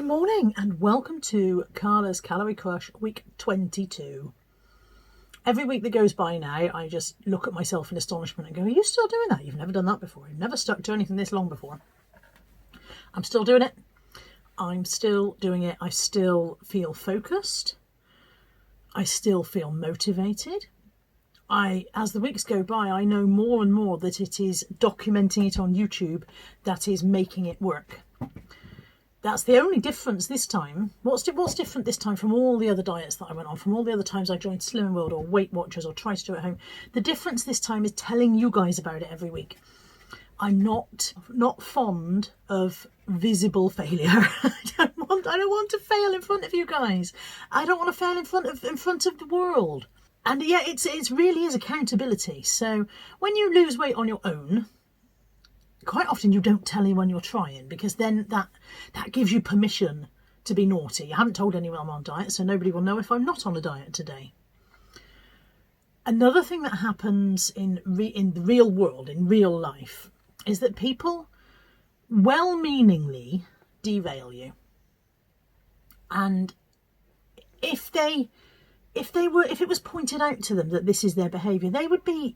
morning and welcome to Carla's Calorie Crush week 22. Every week that goes by now, I just look at myself in astonishment and go, are you still doing that? You've never done that before. You've never stuck to anything this long before. I'm still doing it. I'm still doing it. I still feel focused. I still feel motivated. As the weeks go by, I know more and more that it is documenting it on YouTube that is making it work. That's the only difference this time. What's different this time from all the other diets that I went on, from all the other times I joined Slimming World or Weight Watchers or tried to do it at home? The difference this time is telling you guys about it every week. I'm not fond of visible failure. I don't want to fail in front of you guys. I don't want to fail in front of the world. And yeah, it really is accountability. So when you lose weight on your own, quite often you don't tell anyone you're trying, because then that gives you permission to be naughty. I haven't told anyone I'm on diet, so nobody will know if I'm not on a diet today. Another thing that happens in the real world, in real life, is that people well-meaningly derail you. And if it was pointed out to them that this is their behaviour, they would be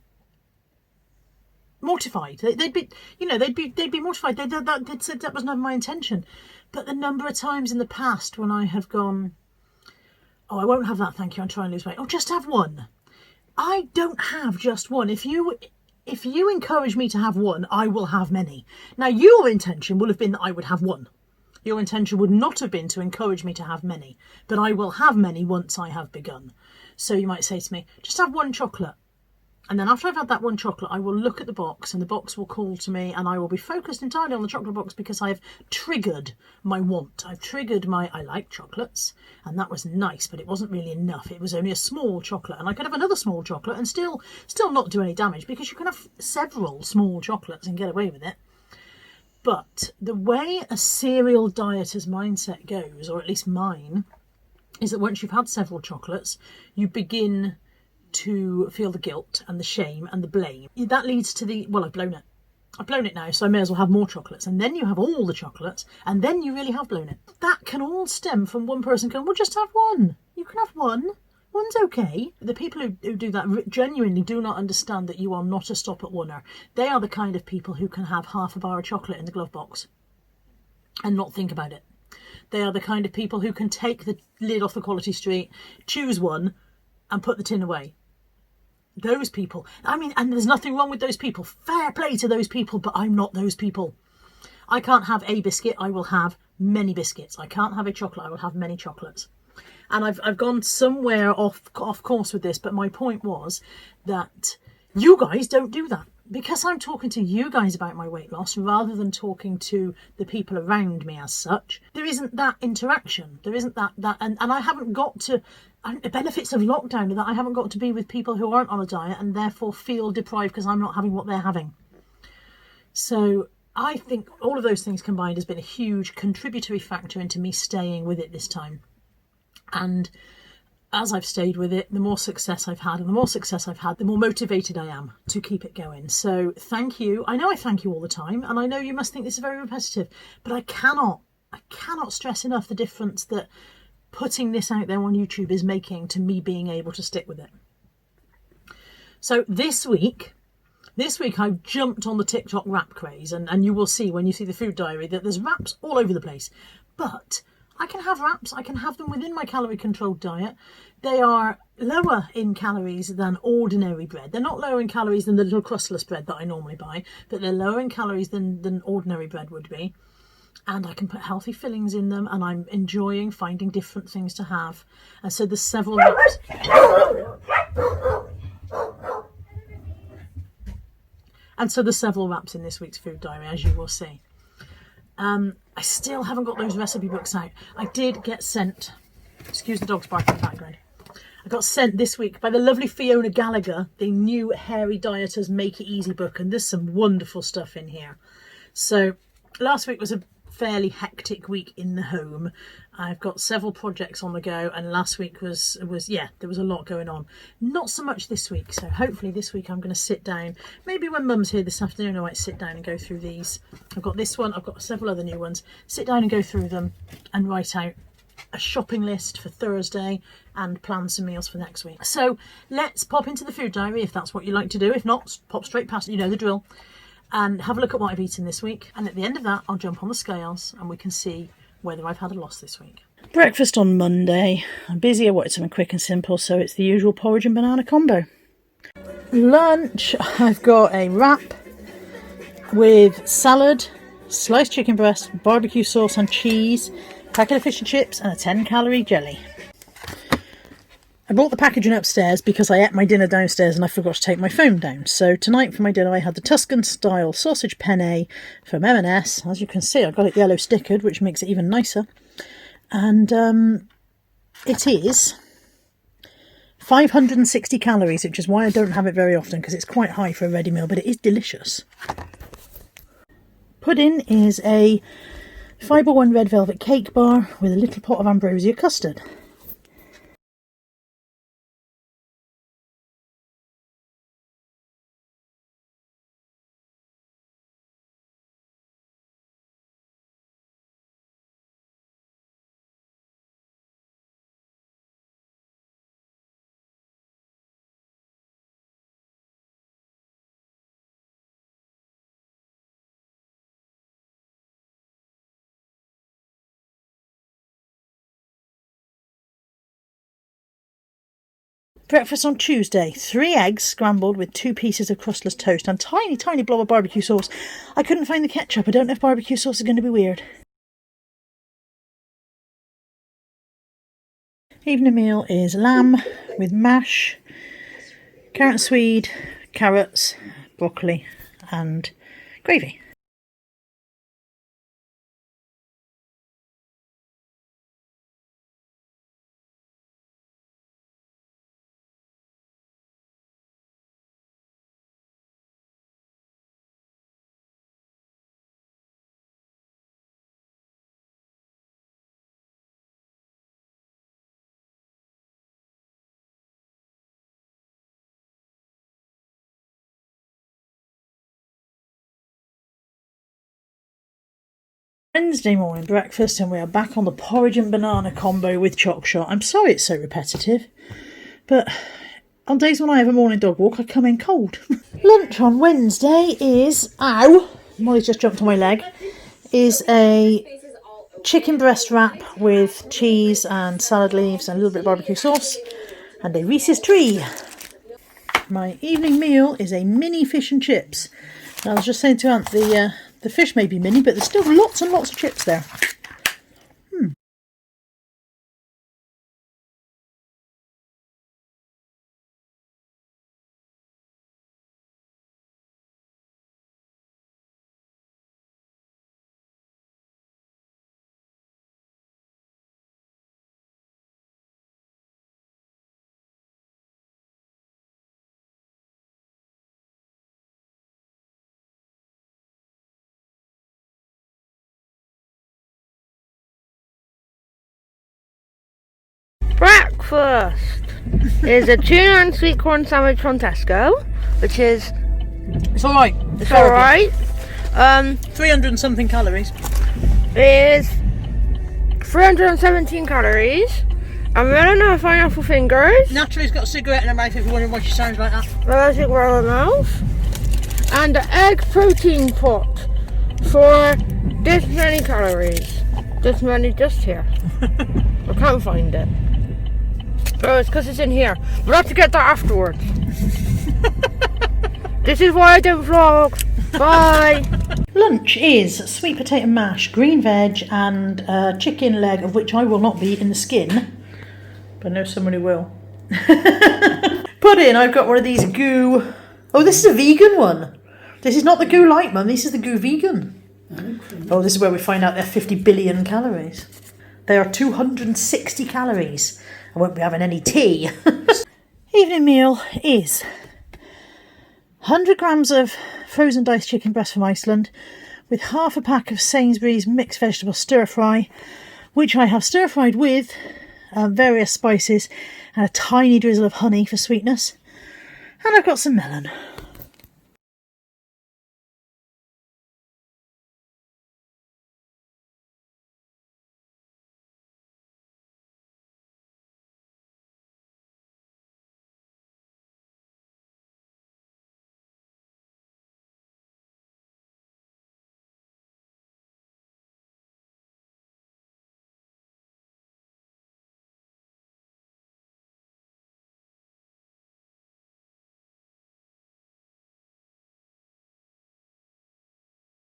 mortified. They'd be mortified. They'd said that was never my intention. But the number of times in the past when I have gone, oh, I won't have that, thank you, I'm trying to lose weight. Oh, just have one. I don't have just one. If you encourage me to have one, I will have many. Now, your intention will have been that I would have one. Your intention would not have been to encourage me to have many, but I will have many once I have begun. So you might say to me, just have one chocolate. And then after I've had that one chocolate, I will look at the box and the box will call to me and I will be focused entirely on the chocolate box because I have triggered my want. I've triggered I like chocolates, and that was nice, but it wasn't really enough. It was only a small chocolate, and I could have another small chocolate and still not do any damage, because you can have several small chocolates and get away with it. But the way a serial dieter's mindset goes, or at least mine, is that once you've had several chocolates, you begin to feel the guilt and the shame and the blame. That leads to I've blown it. I've blown it now, so I may as well have more chocolates. And then you have all the chocolates, and then you really have blown it. That can all stem from one person going, well, just have one. You can have one. One's okay. The people who do that genuinely do not understand that you are not a stop at oneer. They are the kind of people who can have half a bar of chocolate in the glove box and not think about it. They are the kind of people who can take the lid off the Quality Street, choose one, and put the tin away. Those people, and there's nothing wrong with those people. Fair play to those people, but I'm not those people. I can't have a biscuit, I will have many biscuits. I can't have a chocolate, I will have many chocolates. And I've gone somewhere off course with this, but my point was that you guys don't do that. Because I'm talking to you guys about my weight loss rather than talking to the people around me as such, there isn't that interaction. There isn't that and I haven't got to, the benefits of lockdown are that I haven't got to be with people who aren't on a diet and therefore feel deprived because I'm not having what they're having. So I think all of those things combined has been a huge contributory factor into me staying with it this time. And as I've stayed with it, the more success I've had, and the more success I've had, the more motivated I am to keep it going. So thank you. I know I thank you all the time, and I know you must think this is very repetitive, but I cannot stress enough the difference that putting this out there on YouTube is making to me being able to stick with it. So this week I've jumped on the TikTok wrap craze, and you will see when you see the food diary that there's wraps all over the place. But I can have wraps, I can have them within my calorie controlled diet. They are lower in calories than ordinary bread. They're not lower in calories than the little crustless bread that I normally buy, but they're lower in calories than ordinary bread would be. And I can put healthy fillings in them, and I'm enjoying finding different things to have. And so there's several wraps. And so there's several wraps in this week's food diary, as you will see. I still haven't got those recipe books out. I did get sent, excuse the dog's barking in the background, I got sent this week by the lovely Fiona Gallagher, the new Hairy Dieters Make It Easy book, and there's some wonderful stuff in here. So last week was a fairly hectic week in the home. I've got several projects on the go, and last week was yeah, there was a lot going on. Not so much this week, so hopefully this week I'm going to sit down. Maybe when Mum's here this afternoon I might sit down and go through these. I've got this one, I've got several other new ones. Sit down and go through them and write out a shopping list for Thursday and plan some meals for next week. So let's pop into the food diary if that's what you like to do. If not, pop straight past, you know the drill, and have a look at what I've eaten this week. And at the end of that, I'll jump on the scales and we can see whether I've had a loss this week. Breakfast on Monday. I'm busy, I wanted something quick and simple, so it's the usual porridge and banana combo. Lunch, I've got a wrap with salad, sliced chicken breast, barbecue sauce and cheese, packet of fish and chips and a 10-calorie jelly. I brought the packaging upstairs because I ate my dinner downstairs and I forgot to take my phone down. So tonight for my dinner I had the Tuscan style sausage penne from M&S. As you can see, I got it yellow stickered, which makes it even nicer. And it is 560 calories, which is why I don't have it very often, because it's quite high for a ready meal, but it is delicious. Pudding is a Fibre One red velvet cake bar with a little pot of ambrosia custard. Breakfast on Tuesday, 3 eggs scrambled with 2 pieces of crustless toast and tiny blob of barbecue sauce. I couldn't find the ketchup. I don't know if barbecue sauce is going to be weird. Evening meal is lamb with mash, carrot and swede, carrots, broccoli and gravy. Wednesday morning breakfast, and we are back on the porridge and banana combo with choc shot. I'm sorry it's so repetitive, but on days when I have a morning dog walk I come in cold. Lunch on Wednesday is, ow, Molly's just jumped on my leg, is a chicken breast wrap with cheese and salad leaves and a little bit of barbecue sauce and a Reese's tree. My evening meal is a mini fish and chips. Now, I was just saying to Aunt, the fish may be mini, but there's still lots and lots of chips there. Breakfast is a tuna and sweet corn sandwich from Tesco, which is It's alright. it's alright. 300 and something calories. Is 317 calories. I'm running out of pineapple fingers. Natalie's got a cigarette in her mouth if you're wondering why she sounds like that. Relative roll mouth. And an egg protein pot for this many calories. This many just here. I can't find it. Oh, it's because it's in here. We'll have to get that afterwards. This is why I don't vlog. Bye. Lunch is sweet potato mash, green veg and a chicken leg, of which I will not be eating the skin, but I know someone who will. Pudding, I've got one of these goo. Oh, this is a vegan one. This is not the goo light, Mum. This is the goo vegan. Oh, this is where we find out they're 50 billion calories. They are 260 calories. I won't be having any tea. Evening meal is 100 grams of frozen diced chicken breast from Iceland with half a pack of Sainsbury's mixed vegetable stir fry, which I have stir fried with various spices and a tiny drizzle of honey for sweetness. And I've got some melon.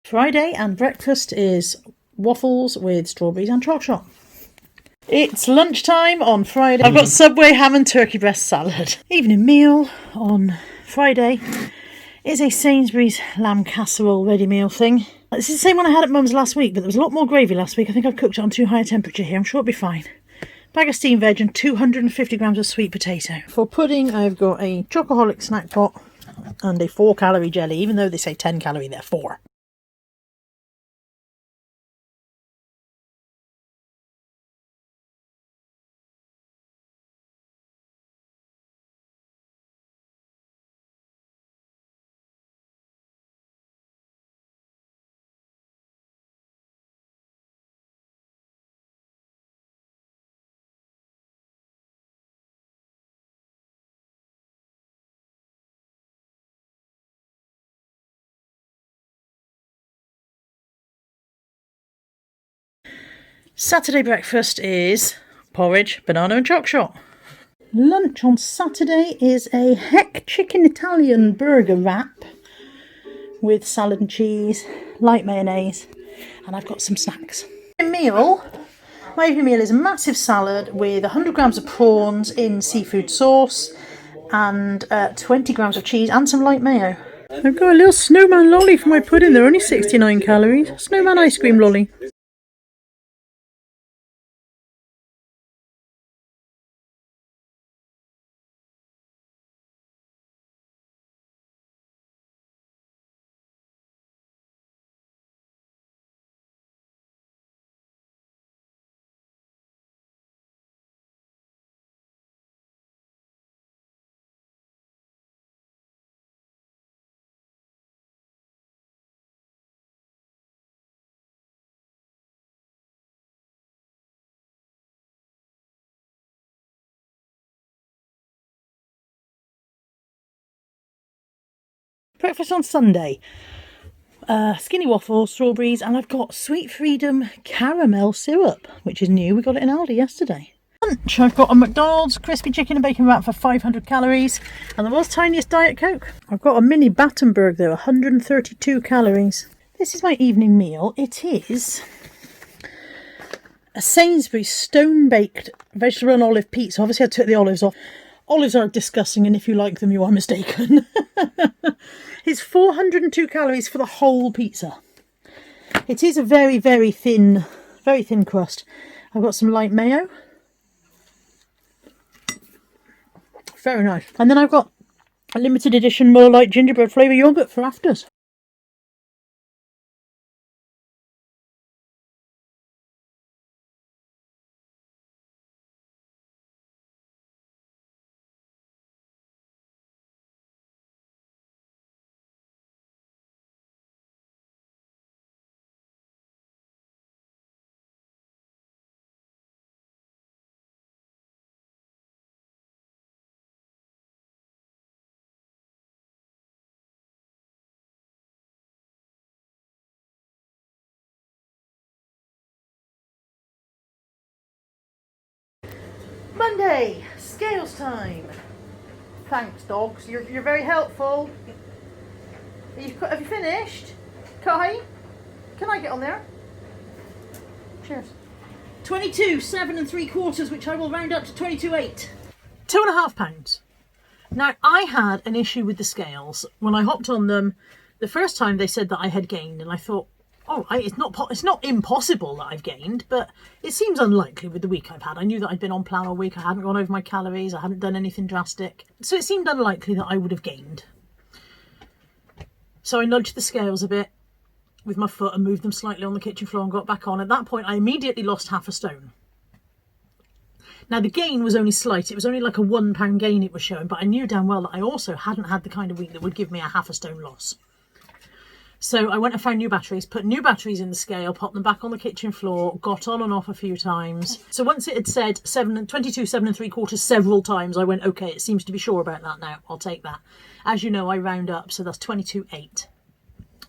Friday, and breakfast is waffles with strawberries and chocolate. It's lunchtime on Friday. I've got Subway ham and turkey breast salad. Evening meal on Friday is a Sainsbury's lamb casserole ready meal thing. This is the same one I had at Mum's last week, but there was a lot more gravy last week. I think I've cooked it on too high a temperature here. I'm sure it'll be fine. Bag of steamed veg and 250 grams of sweet potato. For pudding, I've got a Chocoholic snack pot and a 4-calorie jelly, even though they say 10 calorie, they're 4. Saturday breakfast is porridge, banana and choc shot. Lunch on Saturday is a Heck Chicken Italian burger wrap with salad and cheese, light mayonnaise, and I've got some snacks. My evening meal is a massive salad with 100 grams of prawns in seafood sauce and 20 grams of cheese and some light mayo. I've got a little snowman lolly for my pudding. They're only 69 calories. Snowman ice cream lolly. Breakfast on Sunday. Skinny waffles, strawberries, and I've got Sweet Freedom caramel syrup, which is new. We got it in Aldi yesterday. Lunch, I've got a McDonald's crispy chicken and bacon wrap for 500 calories and the world's tiniest Diet Coke. I've got a mini Battenberg though, 132 calories. This is my evening meal. It is a Sainsbury's stone-baked vegetable and olive pizza. Obviously I took the olives off. Olives are disgusting, and if you like them, you are mistaken. It's 402 calories for the whole pizza. It is a very, very thin crust. I've got some light mayo. Very nice. And then I've got a limited edition Muller Lite gingerbread flavour yoghurt for afters. Monday, scales time. Thanks, dogs. You're very helpful. Have you finished? Kai? Can I get on there? Cheers. 22, 7 3/4, which I will round up to 22.8. £2.5. Now, I had an issue with the scales. When I hopped on them, the first time they said that I had gained, and I thought, all right, it's not impossible that I've gained, but it seems unlikely with the week I've had. I knew that I'd been on plan all week. I hadn't gone over my calories. I hadn't done anything drastic. So it seemed unlikely that I would have gained. So I nudged the scales a bit, with my foot and moved them slightly on the kitchen floor and got back on. At that point, I immediately lost half a stone. Now, the gain was only slight. It was only like a £1 gain it was showing, but I knew damn well that I also hadn't had the kind of week that would give me a half a stone loss. So I went and found new batteries, put new batteries in the scale, popped them back on the kitchen floor, got on and off a few times. So once it had said 22, 7 3/4 several times, I went, okay, it seems to be sure about that now. I'll take that. As you know, I round up, so that's 22.8.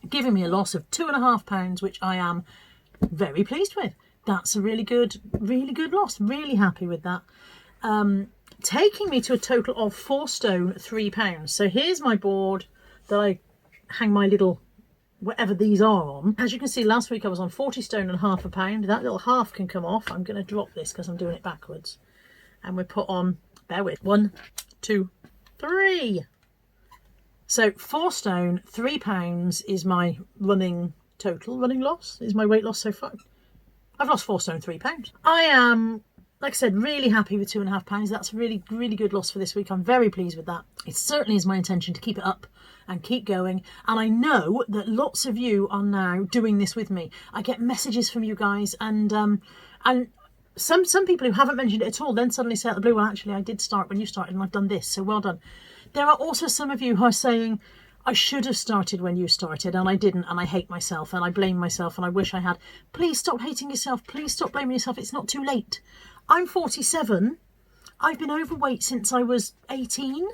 Giving me a loss of £2.5, which I am very pleased with. That's a really good loss. Really happy with that. Taking me to a total of £4 stone, £3. So here's my board that I hang my little whatever these are on. As you can see, last week I was on 40 stone and half a pound. That little half can come off. I'm going to drop this because I'm doing it backwards. And we put on, bear with, 1, 2, 3. So £4 stone, £3 is my running loss, is my weight loss so far. I've lost £4 stone, £3. I am, like I said, really happy with £2.5. That's a really good loss for this week. I'm very pleased with that. It certainly is my intention to keep it up and keep going. And I know that lots of you are now doing this with me. I get messages from you guys, and some people who haven't mentioned it at all then suddenly say out the blue, well, actually, I did start when you started and I've done this, so well done. There are also some of you who are saying, I should have started when you started and I didn't, and I hate myself and I blame myself and I wish I had. Please stop hating yourself. Please stop blaming yourself. It's not too late. I'm 47. I've been overweight since I was 18,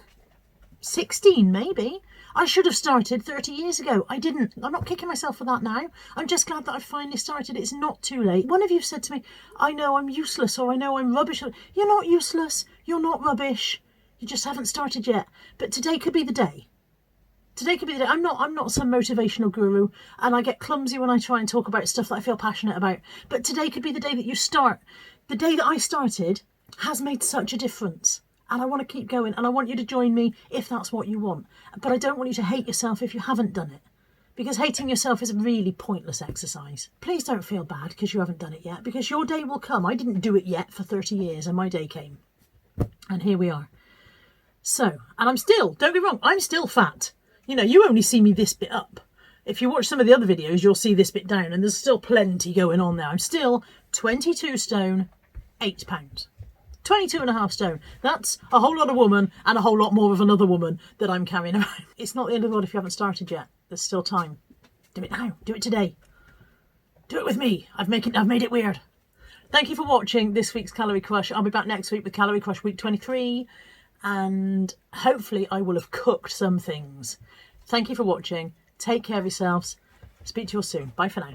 16 maybe. I should have started 30 years ago. I didn't. I'm not kicking myself for that now. I'm just glad that I finally started. It's not too late. One of you said to me, I know I'm useless, or I know I'm rubbish. You're not useless. You're not rubbish. You just haven't started yet. But today could be the day. Today could be the day. I'm not some motivational guru, and I get clumsy when I try and talk about stuff that I feel passionate about. But today could be the day that you start. The day that I started has made such a difference. And I want to keep going, and I want you to join me if that's what you want. But I don't want you to hate yourself if you haven't done it. Because hating yourself is a really pointless exercise. Please don't feel bad because you haven't done it yet, because your day will come. I didn't do it yet for 30 years, and my day came. And here we are. So, and I'm still, don't get me wrong, I'm still fat. You know, you only see me this bit up. If you watch some of the other videos, you'll see this bit down, and there's still plenty going on there. I'm still 22 stone, £8. 22.5 stone. That's a whole lot of woman and a whole lot more of another woman that I'm carrying around. It's not the end of the world if you haven't started yet. There's still time. Do it now. Do it today. Do it with me. I've made it weird. Thank you for watching this week's Calorie Crush. I'll be back next week with Calorie Crush week 23. And hopefully I will have cooked some things. Thank you for watching. Take care of yourselves. Speak to you all soon. Bye for now.